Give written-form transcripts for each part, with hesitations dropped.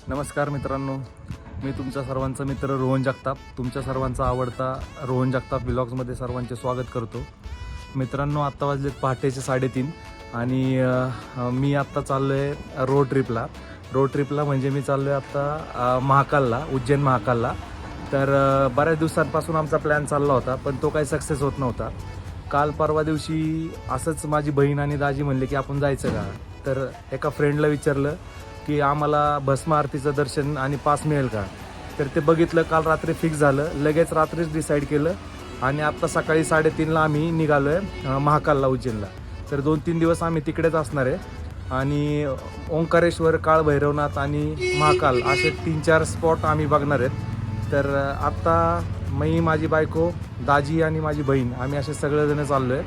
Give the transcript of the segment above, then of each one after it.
नमस्कार मित्रांनो, मी तुमच्या सर्वांचा मित्र रोहन जगताप, तुमच्या सर्वांचा आवडता रोहन जगताप व्लॉग्समध्ये सर्वांचे स्वागत करतो. मित्रांनो, आत्ता वाजलेत पहाटेचे 3:30 आणि मी आत्ता चाललो आहे रोड ट्रिपला म्हणजे मी चाललो आहे आत्ता महाकालला, उज्जैन महाकालला. तर बऱ्याच दिवसांपासून आमचा प्लॅन चालला होता, पण तो काही सक्सेस होत नव्हता. काल परवा दिवशी असंच माझी बहीण आणि दाजी म्हणले की आपण जायचं का. तर एका फ्रेंडला विचारलं की आम्हाला भस्म आरतीचं दर्शन आणि पास मिळेल का. तर ते बघितलं, काल रात्री फिक्स झालं, लगेच रात्रीच डिसाईड केलं आणि आत्ता सकाळी 3:30ला आम्ही निघालो आहे महाकालला, उज्जैनला. तर 2-3 दिवस आम्ही तिकडेच असणार आहे आणि ओंकारेश्वर, काळभैरवनाथ आणि महाकाल असे 3-4 स्पॉट आम्ही बघणार आहेत. तर आत्ता मी, माझी बायको, दाजी आणि माझी बहीण आम्ही असे सगळेजण चाललो आहे.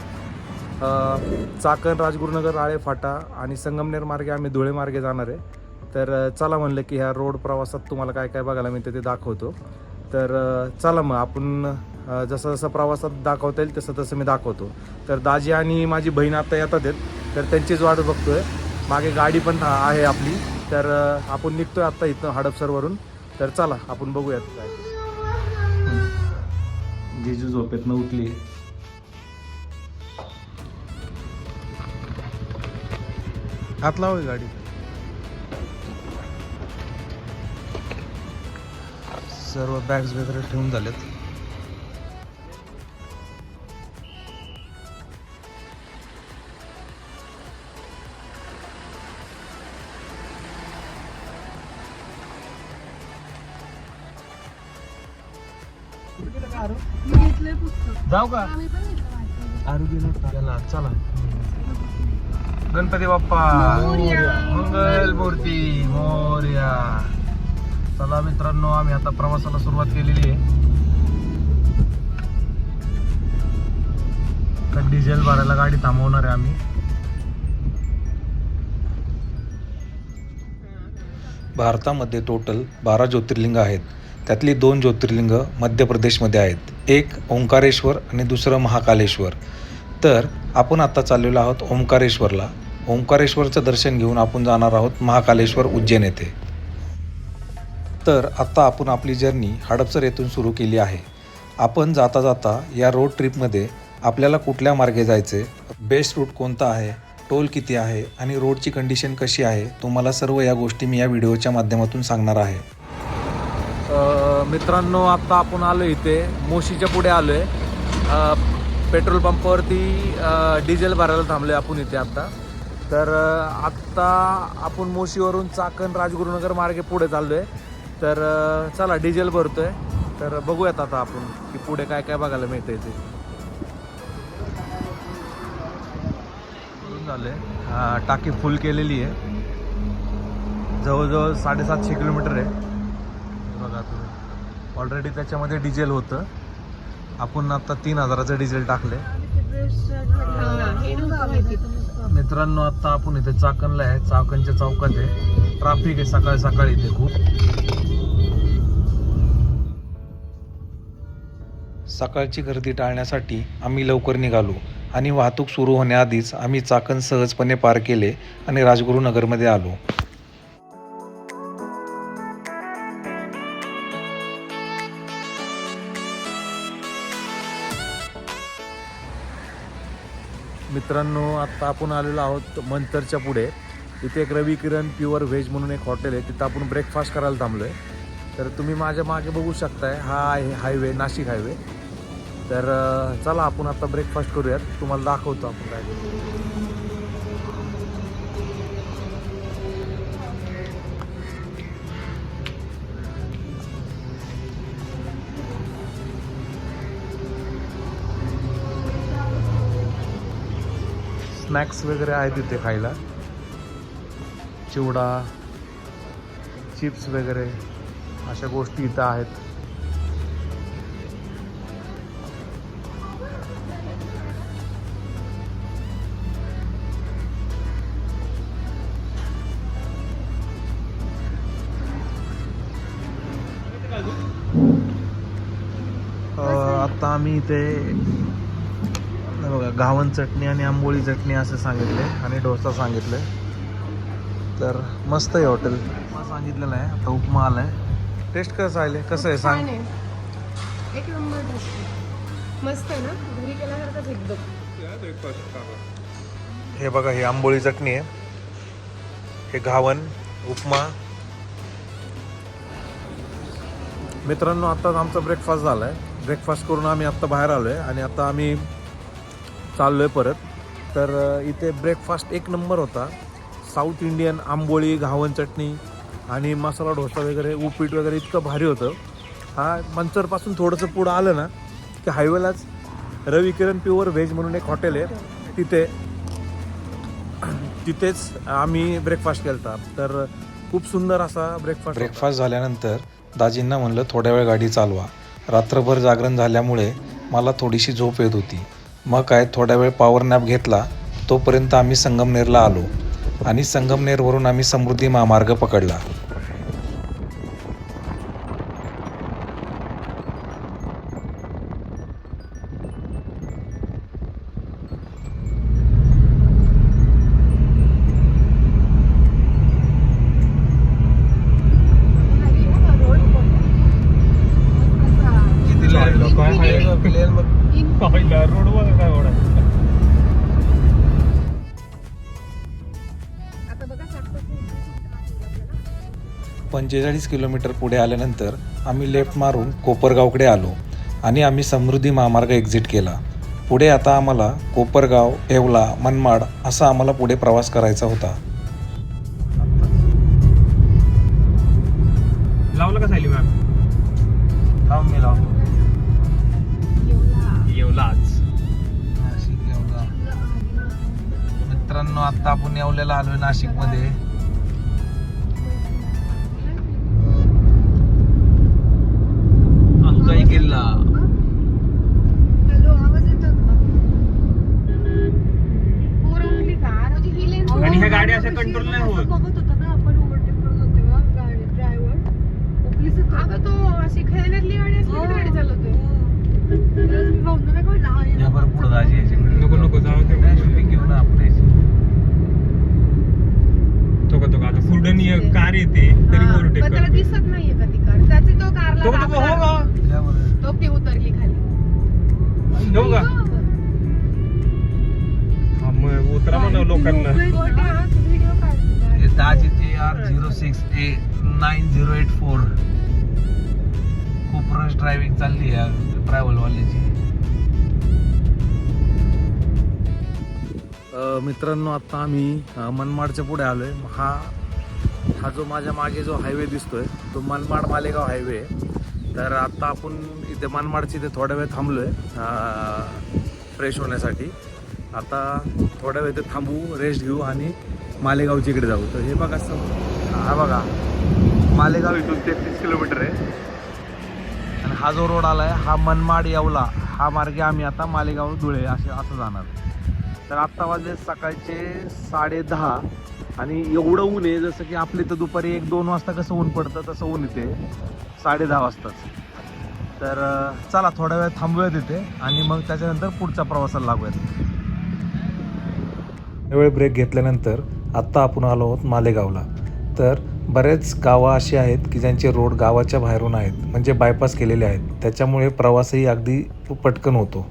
चाकण, राजगुरुनगर, राळे फाटा आणि संगमनेर मार्गे आम्ही धुळे मार्गे जाणार आहे. तर चला म्हणलं की ह्या रोड प्रवासात तुम्हाला काय काय बघायला मिळतं ते दाखवतो. तर चला मग आपण जसं जसं प्रवासात दाखवता येईल तसं तसं मी दाखवतो. तर दाजी आणि माझी बहीण आता येतात आहेत, तर त्यांचीच वाट बघतोय. मागे गाडी पण आहे आपली. तर आपण निघतोय आत्ता इथं हडपसरवरून. तर चला आपण बघूयात काय. जेजू झोपेतनं उठली. हात लावा गाडी. सर्व बॅग्स वगैरे ठेवून झालेत. जाऊ का आरोग्य. चला. गणपती बाप्पा मंगल मूर्ती मोरया. चला मित्रांनो, आम्ही आता प्रवासाला सुरुवात केलेली आहे. तर डिझेल भरायला गाडी थांबवणार आहे आम्ही. भारतामध्ये टोटल 12 ज्योतिर्लिंग आहेत. त्यातली 2 ज्योतिर्लिंग मध्य प्रदेशमध्ये आहेत. एक ओंकारेश्वर आणि दुसरं महाकालेश्वर. तर आपण आता चाललेलो आहोत ओंकारेश्वरला. ओंकारेश्वरचं दर्शन घेऊन आपण जाणार आहोत महाकालेश्वर, उज्जैन येथे. तर आत्ता आपण आपली जर्नी हडपसर येथून सुरू केली आहे. आपण जाता जाता या रोड ट्रिपमध्ये आपल्याला कुठल्या मार्गे जायचे, बेस्ट रूट कोणता आहे, टोल किती आहे आणि रोडची कंडिशन कशी आहे, तुम्हाला सर्व या गोष्टी मी या व्हिडिओच्या माध्यमातून सांगणार आहे. मित्रांनो, आत्ता आपण आलो इथे मोशीच्या पुढे आलो आहे. पेट्रोल पंपावरती डिझेल भरायला थांबलो आहे आपण इथे आत्ता. तर आत्ता आपण मोशीवरून चाकण, राजगुरुनगर मार्गे पुढे चाललो आहे. तर चला डिझेल भरतो आहे. तर बघूयात आता आपण की पुढे काय काय बघायला मिळतं इथे. झालं आहे, टाकी फुल केलेली आहे. जवळजवळ 750 किलोमीटर आहे. बघा तुम्ही, ऑलरेडी त्याच्यामध्ये डिझेल होतं. आपण आता 3000चं डिझेल टाकले. मित्रांनो, आता आपण इथे चाकणला आहे, चाकणच्या चौकात आहे. ट्रॅफिक आहे सकाळी सकाळी इथे खूप. सकाळची गर्दी टाळण्यासाठी आम्ही लवकर निघालो आणि वाहतूक सुरू होण्याआधीच आम्ही चाकण सहजपणे पार केले आणि राजगुरुनगरमध्ये आलो. मित्रांनो, आत्ता आपण आलेलो आहोत मंतरच्या पुढे. इथे एक रवी किरण प्युअर व्हेज म्हणून एक हॉटेल आहे. तिथं आपण ब्रेकफास्ट करायला थांबलो आहे. तर तुम्ही माझ्या मागे बघू शकताय, हा आहे हायवे, नाशिक हायवे. तर चला आपण आता ब्रेकफास्ट करूयात. तुम्हाला दाखवतो आपण काय. स्नॅक्स वगैरे आहेत इथे खायला. चिवडा, चिप्स वगैरे अशा गोष्टी इथं आहेत. आता आम्ही इथे बघा, घावन चटणी आणि आंबोळी चटणी असं सांगितले आणि डोसा सांगितले. तर मस्त आहे हॉटेल. उपमा सांगितलेलं आहे, आता उपमा आलाय. टेस्ट कसं आहे, कसं आहे सांग. छान आहे. एक नंबर टेस्ट. मस्त आहे ना, घरी केल्यासारखंच एकदम. हे बघा, ही आंबोळी चटणी आहे, हे घावन, उपमा. मित्रांनो, आत्ताच आमचा ब्रेकफास्ट झाला आहे. ब्रेकफास्ट करून आम्ही आत्ता बाहेर आलो आहे आणि आता आम्ही चाललो आहे परत. तर इथे ब्रेकफास्ट एक नंबर होता. साऊथ इंडियन आंबोळी, घावन चटणी आणि मसाला डोसा वगैरे, उपीट वगैरे इतकं भारी होतं. हा मंचरपासून थोडंसं पुढं आलं ना की हायवेलाच रवी किरण प्युअर व्हेज म्हणून एक हॉटेल आहे, तिथेच आम्ही ब्रेकफास्ट केला. तर खूप सुंदर असा ब्रेकफास्ट झाल्यानंतर दाजींना म्हणलं थोड्या वेळ गाडी चालवा. रात्रभर जागरण झाल्यामुळे मला थोडीशी झोप येत होती. मग काय थोड्या वेळ पॉवर नॅप घेतला. तोपर्यंत आम्ही संगमनेरला आलो आणि संगमनेरवरून आम्ही समृद्धी महामार्ग पकडला. आता बघा 45 किलोमीटर पुढे आल्यानंतर आम्ही लेफ्ट मारून कोपरगावकडे आलो आणि आम्ही समृद्धी महामार्ग एक्झिट केला. पुढे आता आम्हाला कोपरगाव, येवला, मनमाड असा आम्हाला पुढे प्रवास करायचा होता. लावलं का सायली मॅम? मी लावतो. येवलाच. नाशिक, येवला. मित्रांनो, आता आपण येवल्याला आलोय नाशिकमध्ये. अंगाई किल्ला. हॅलो, आवाज येतो का? पोरं उठली का? म्हणजे ही लेन आणि ह्या गाड्या अशा कंट्रोल नाही होत. बघत होता ना आपण, ओव्हरटेक करत होते तेव्हा गाडी ड्रायव्हर उठलीच होता. अगं तो अशी खेळण्यातली गाडी असली की गाडी चालवतोय. मी भाऊंना नाही कळलं, हा या बरं पुढं दाजी याच्याकडे. नको जाऊ दे. नाही, शूटिंग घेऊ ना आपण याची. तो का आता पुढं कार येते तरी ओव्हरटेक पण त्याला करतो. दिसत नाहीये का ती कार. त्याची तो कारला हो दाबला. का? या बरं. तो ती उतरली खाली. हो का? हा, मग उतरा म्हणा लोकांना. व्हिडिओ काढ. हे दाजी TR06A 9084. खूप रश ड्रायव्हिंग चालली आहे ट्रॅव्हलवाल्याची. मित्रांनो, आता आम्ही मनमाडच्या पुढे आलोय. हा जो माझ्या मागे जो हायवे दिसतोय तो मनमाड मालेगाव हायवे आहे. तर आता आपण इथे मनमाडची इथे थोड्या वेळ थांबलोय फ्रेश होण्यासाठी. आता थोड्या वेळ इथे थांबू, रेस्ट घेऊ आणि मालेगावच्या इकडे जाऊ. तर हे बघा, हा बघा मालेगाव इथून 33 किलोमीटर आहे. आणि हा जो रोड आलाय हा मनमाड येवला हा मार्गे आम्ही आता मालेगाव धुळे असं जाणार. तर आत्ता वाजले सकाळचे 10:30 आणि एवढं ऊन आहे जसं की आपले तर दुपारी 1-2 वाजता कसं ऊन पडतं तसं ऊन येते 10:30 वाजताच. तर चला थोडा वेळ थांबूया तिथे आणि मग त्याच्यानंतर पुढच्या प्रवासाला लागूयात. वेळ ब्रेक घेतल्यानंतर आत्ता आपण आलो आहोत मालेगावला. तर बरेच गावं अशी आहेत की ज्यांचे रोड गावाच्या बाहेरून आहेत, म्हणजे बायपास केलेले आहेत. त्याच्यामुळे प्रवासही अगदी पटकन होतो.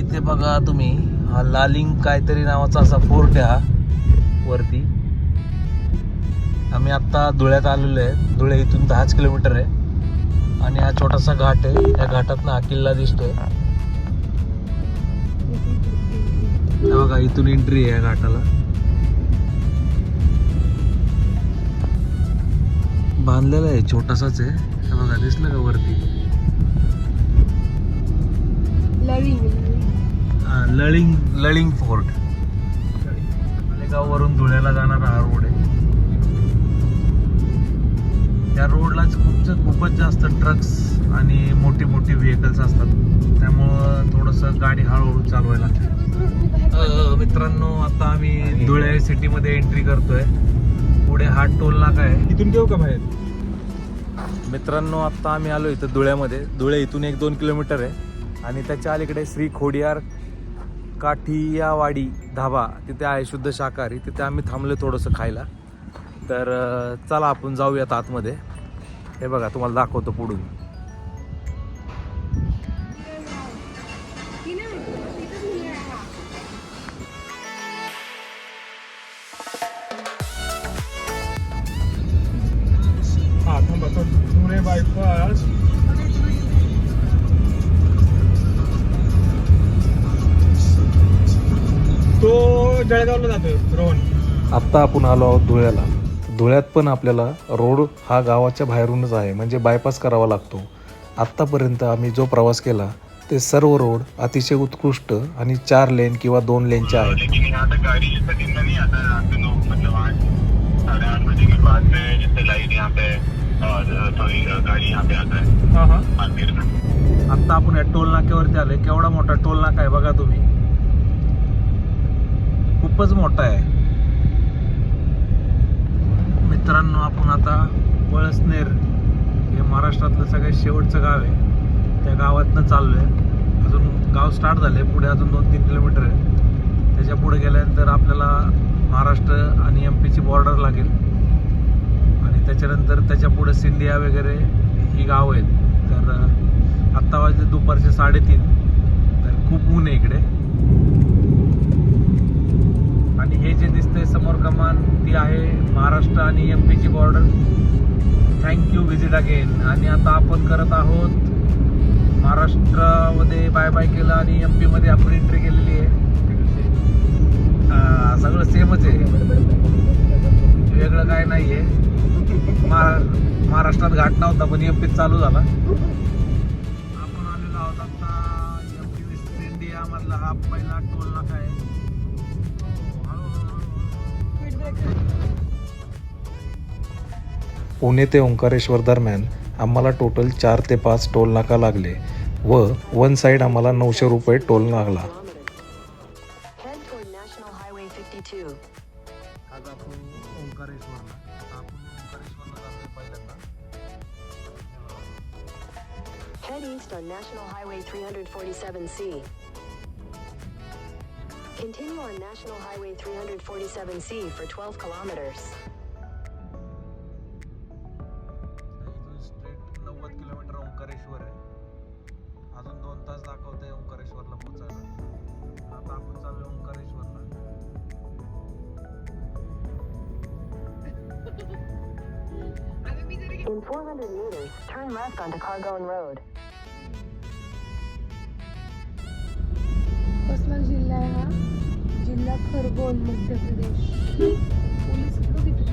इथे बघा तुम्ही, हा लालिंग काहीतरी नावाचा असा फोर्ट आहे हा वरती. आम्ही आत्ता धुळ्यात आलेलो आहे. धुळे इथून 10 किलोमीटर आहे आणि हा छोटासा घाट आहे. या घाटात हा किल्ला दिसतोय. हे बघा, इथून एंट्री आहे या घाटाला. बांधलेला आहे, छोटासाच आहे. हे बघा, दिसलं का वरती? लळिंग फोर्ट. मालेगाववरून धुळ्याला जाणारा हा रोड आहे. या रोडलाच खूपच जास्त ट्रक्स आणि मोठी व्हेकल्स असतात. त्यामुळं थोडंसं गाडी हळूहळू चालवायला लागते. मित्रांनो, आता आम्ही धुळे सिटीमध्ये एंट्री करतोय. पुढे हा टोल नाका आहे. इथून घेऊ का बाहेर? मित्रांनो, आता आम्ही आलो इथं धुळ्यामध्ये. धुळे इथून 1-2 किलोमीटर आहे आणि त्याच्या अलीकडे श्री खोडियार काठियावाडी धाबा तिथे आहे शुद्ध शाकाहारी. तिथे आम्ही थांबलो थोडंसं खायला. तर चला आपण जाऊयात आतमध्ये. हे बघा तुम्हाला दाखवतो पुढून. हा थांबा तो धुळे बायपास. तो जळगावला जातोय रोहन. आत्ता आपण आलो आहोत धुळ्याला. धुळ्यात पण आपल्याला रोड हा गावाच्या बाहेरूनच आहे, म्हणजे बायपास करावा लागतो. आत्तापर्यंत आम्ही जो प्रवास केला ते सर्व रोड अतिशय उत्कृष्ट आणि 4 लेन किंवा 2 लेनचे आहेत. लेकिन यहाँ तक गाड़ी जिससे दिन में नहीं आता रात में, तो मतलब 8-8:30 बजे के बाद में जिससे लाइट यहाँ पे और थोड़ी गाड़ी यहाँ पे आता है हा हा. मंदिर में. आत्ता आपण या टोल नाक्यावरती आलोय. केवढा मोठा टोल नाका आहे बघा तुम्ही. खूपच मोठा आहे मित्रांनो. आपण आता पळसनेर हे महाराष्ट्रातलं सगळ्यात शेवटचं गाव आहे, त्या गावातनं चाललोय. अजून गाव स्टार्ट झाले, पुढे अजून 2-3 किलोमीटर आहे. त्याच्या पुढे गेल्यानंतर आपल्याला महाराष्ट्र आणि MP ची बॉर्डर लागेल आणि त्याच्यानंतर त्याच्या पुढे सिंधिया वगैरे ही गाव आहेत. तर आत्ता वाजले दुपारचे 3:30. तर खूप ऊन आहे इकडे. आणि हे जे दिसतंय समोर कमान ती आहे महाराष्ट्र आणि MP ची बॉर्डर. Thank you visit again. आणि आता आपण करत आहोत महाराष्ट्रामध्ये बाय बाय केलं आणि MP मध्ये आपण एंट्री केलेली आहे. सगळं सेमच आहे, वेगळं काय नाही आहे. महाराष्ट्रात घाट नव्हता पण MP चालू झाला. आपण आलेलो आहोत आता MP इंडिया मधला हा पहिला टोल नाका आहे. पुणे ते ओंकारेश्वर दरम्यान आम्हाला टोटल 4 ते 5 टोल नाका लागले व वन साईड आम्हाला 900 रुपये टोल लागला. Head toward National Highway 52. आज आपण ओंकारेश्वरला. आता आपण ओंकारेश्वरला जातोय पहिल्यांदा. Head east on National Highway 347C. Continue on National Highway 347C for 12 kilometers. इथून स्ट्रेट 90 किलोमीटर ओंकारेश्वर आहे. अजून 2 तास दाखवतंय ओंकारेश्वरला पोहोचायला. आता आपण चाललोय ओंकारेश्वरला. In 400 meters, turn left onto Cargone Road. कसला जिल्हा आहे हा? जिल्हा खरगोन, मध्य प्रदेश. पोलीस लोक तिथे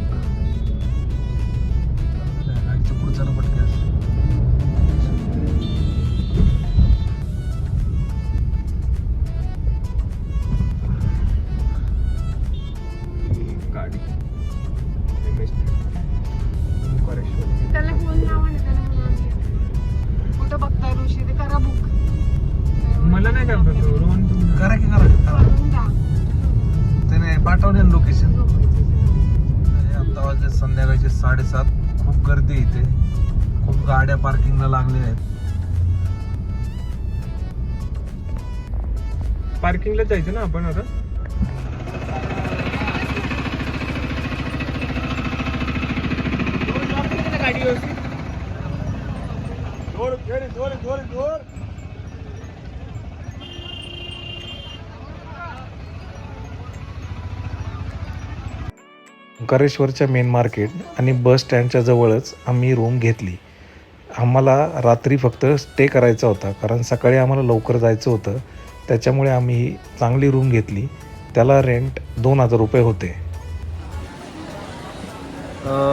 गाडीचं पुढचं पटक्यास. गाडी त्याला फोन लावा ना, त्याला म्हणा कुठं बघताय ऋषी, ते करा बुक. मला नाही करता तो रोहन. करा की करा. करून द्या. त्याने पाठवले लोकेशन. आता वाजले संध्याकाळचे 7:30. खूप गर्दी आहे इथे. खूप गाड्या पार्किंगला लागलेल्या आहेत. पार्किंगला जायचं ना आपण आता. गाडी व्यवस्थित. ओंकारेश्वरच्या मेन मार्केट आणि बस स्टँडच्या जवळच आम्ही रूम घेतली. आम्हाला रात्री फक्त स्टे करायचा होता, कारण सकाळी आम्हाला लवकर जायचं होतं. त्याच्यामुळे आम्ही चांगली रूम घेतली. त्याला रेंट 2000 रुपये होते.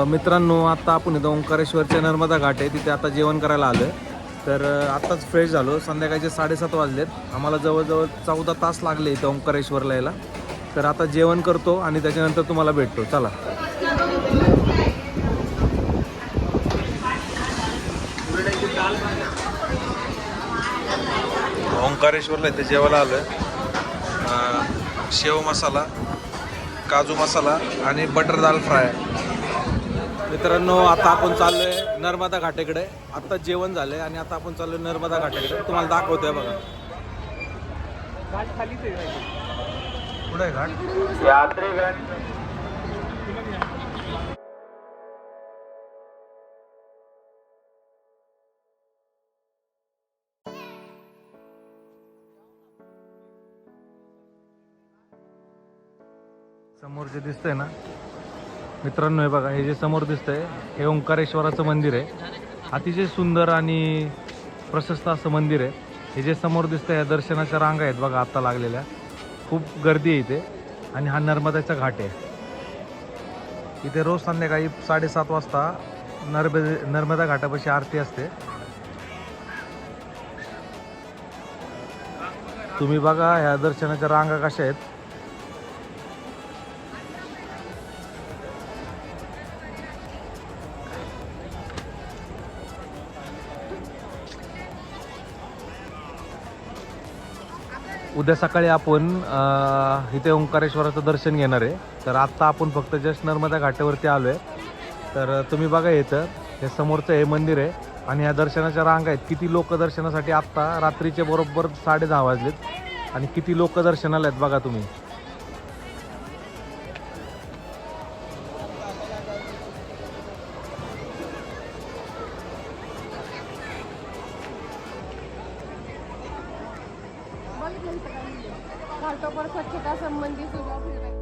मित्रांनो, आता आपण इथं ओंकारेश्वरच्या नर्मदा घाट आहे तिथे आता जेवण करायला आलं. तर आत्ताच फ्रेश झालो. संध्याकाळचे 7:30 वाजलेत. आम्हाला जवळजवळ 14 तास लागले इथं ओंकारेश्वरला यायला. तर आता जेवण करतो आणि त्याच्यानंतर तुम्हाला भेटतो. चला. ओंकारेश्वरला इथे जेवायला आलं. शेव मसाला, काजू मसाला आणि बटर दाल फ्राय. मित्रांनो, आता आपण चाललोय नर्मदा घाटाकडे. आता जेवण झालंय आणि आता आपण चाललोय नर्मदा घाटाकडे. तुम्हाला दाखवतोय बघा. पुढे घाट यात्रीगण समोर जे दिसतंय ना मित्रांनो, हे बघा, हे जे समोर दिसतंय हे ओंकारेश्वराचं मंदिर आहे. अतिशय सुंदर आणि प्रशस्त असं मंदिर आहे. हे जे समोर दिसतंय या दर्शनाच्या रांगा आहेत बघा आता लागलेल्या. खूप गर्दी आहे इथे. आणि हा नर्मदाचा घाट आहे. इथे रोज संध्याकाळी 7:30 वाजता नर्मदा घाटापाशी आरती असते. तुम्ही बघा ह्या दर्शनाच्या रांगा कशा आहेत. उद्या सकाळी आपण इथे ओंकारेश्वराचं दर्शन घेणार आहे. तर आत्ता आपण फक्त जस्ट नर्मदा घाटावरती आलो आहे. तर तुम्ही बघा इथं हे समोरचं हे मंदिर आहे आणि ह्या दर्शनाच्या रांगा आहेत. किती लोक दर्शनासाठी आत्ता रात्रीचे बरोबर 10:30 वाजलेत आणि किती लोक दर्शनाला आहेत बघा तुम्ही. घाटोपर स्वच्छता संबंधी सुद्धा